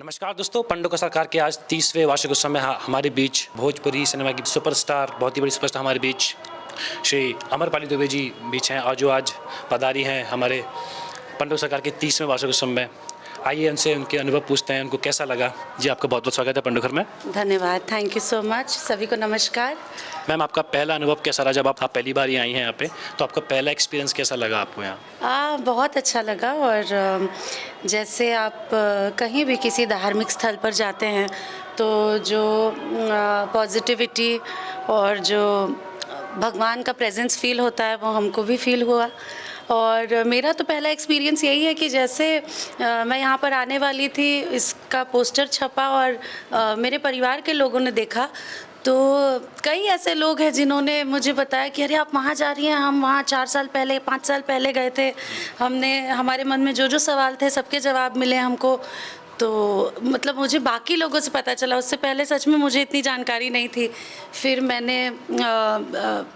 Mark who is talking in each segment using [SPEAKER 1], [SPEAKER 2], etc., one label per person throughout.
[SPEAKER 1] नमस्कार दोस्तों, पंडुका सरकार के आज 30वें वार्षिक उत्सव में हमारे बीच भोजपुरी सिनेमा की सुपरस्टार, बहुत ही बड़ी सुपरस्टार हमारे बीच श्री अमरपाली दुबे जी बीच हैं और जो आज पधारी हैं हमारे पंडुका सरकार के 30वें वार्षिक उत्सव में। आइए उनसे उनके अनुभव पूछते हैं, उनको कैसा लगा। जी, आपका बहुत बहुत स्वागत है पंडुघर में।
[SPEAKER 2] धन्यवाद, थैंक यू सो मच। सभी को नमस्कार।
[SPEAKER 1] मैम, आपका पहला अनुभव कैसा रहा जब आप पहली बार ही आई हैं यहाँ पे? तो आपका पहला एक्सपीरियंस कैसा लगा आपको यहाँ?
[SPEAKER 2] बहुत अच्छा लगा। और जैसे आप कहीं भी किसी धार्मिक स्थल पर जाते हैं तो जो पॉजिटिविटी और जो भगवान का प्रेजेंस फील होता है वो हमको भी फील हुआ। और मेरा तो पहला एक्सपीरियंस यही है कि जैसे मैं यहाँ पर आने वाली थी, इसका पोस्टर छपा और मेरे परिवार के लोगों ने देखा तो कई ऐसे लोग हैं जिन्होंने मुझे बताया कि अरे आप वहाँ जा रही हैं, हम वहाँ 4 साल पहले 5 साल पहले गए थे, हमारे मन में जो जो सवाल थे सबके जवाब मिले हमको। तो मतलब मुझे बाकी लोगों से पता चला, उससे पहले सच में मुझे इतनी जानकारी नहीं थी। फिर मैंने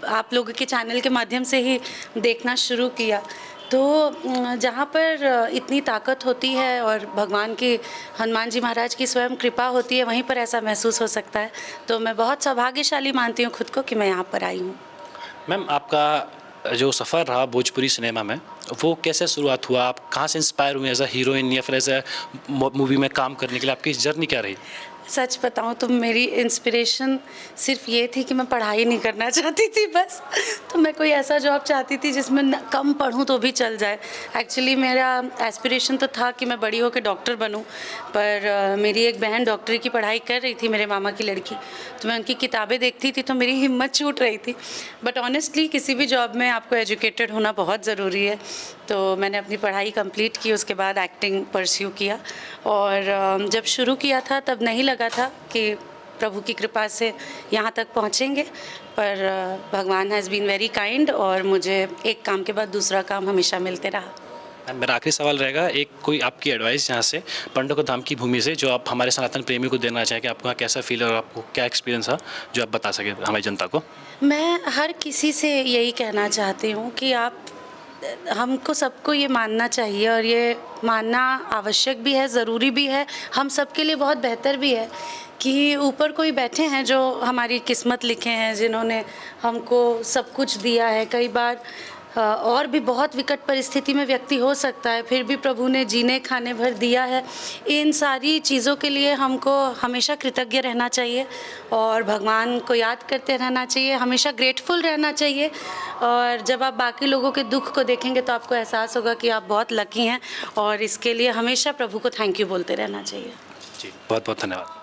[SPEAKER 2] आप लोगों के चैनल के माध्यम से ही देखना शुरू किया। तो जहाँ पर इतनी ताकत होती है और भगवान की, हनुमान जी महाराज की स्वयं कृपा होती है, वहीं पर ऐसा महसूस हो सकता है। तो मैं बहुत सौभाग्यशाली मानती हूँ खुद को कि मैं यहाँ पर आई हूँ।
[SPEAKER 1] मैम, आपका जो सफ़र रहा भोजपुरी सिनेमा में, वो कैसे शुरुआत हुआ? आप कहाँ से इंस्पायर हुए एज अ हीरोइन या फिर एज अ मूवी में काम करने के लिए? आपकी जर्नी क्या रही?
[SPEAKER 2] सच बताऊं तो मेरी इंस्पिरेशन सिर्फ ये थी कि मैं पढ़ाई नहीं करना चाहती थी बस। तो मैं कोई ऐसा जॉब चाहती थी जिसमें कम पढूं तो भी चल जाए। एक्चुअली मेरा एस्पिरेशन तो था कि मैं बड़ी होकर डॉक्टर बनूं, पर मेरी एक बहन डॉक्टरी की पढ़ाई कर रही थी, मेरे मामा की लड़की। तो मैं उनकी किताबें देखती थी तो मेरी हिम्मत छूट रही थी। बट ऑनेस्टली किसी भी जॉब में आपको एजुकेटेड होना बहुत ज़रूरी है। तो मैंने अपनी पढ़ाई कंप्लीट की, उसके बाद एक्टिंग परस्यू किया। और जब शुरू किया था तब नहीं लगा था कि प्रभु की कृपा से यहाँ तक पहुँचेंगे, पर भगवान हैज़ बीन वेरी काइंड और मुझे एक काम के बाद दूसरा काम हमेशा मिलते रहा।
[SPEAKER 1] मेरा आखिरी सवाल रहेगा, एक कोई आपकी एडवाइस यहाँ से पंडुका धाम की भूमि से जो आप हमारे सनातन प्रेमी को देना चाहें कि आपको यहाँ कैसा फील और आपको क्या एक्सपीरियंस था जो आप बता सके हमारी जनता को?
[SPEAKER 2] मैं हर किसी से यही कहना चाहती हूँ कि हमको सबको ये मानना चाहिए और ये मानना आवश्यक भी है, ज़रूरी भी है, हम सबके लिए बहुत बेहतर भी है कि ऊपर कोई बैठे हैं जो हमारी किस्मत लिखे हैं, जिन्होंने हमको सब कुछ दिया है। कई बार और भी बहुत विकट परिस्थिति में व्यक्ति हो सकता है, फिर भी प्रभु ने जीने खाने भर दिया है। इन सारी चीज़ों के लिए हमको हमेशा कृतज्ञ रहना चाहिए और भगवान को याद करते रहना चाहिए, हमेशा ग्रेटफुल रहना चाहिए। और जब आप बाकी लोगों के दुख को देखेंगे तो आपको एहसास होगा कि आप बहुत लकी हैं और इसके लिए हमेशा प्रभु को थैंक यू बोलते रहना चाहिए।
[SPEAKER 1] जी, बहुत बहुत धन्यवाद।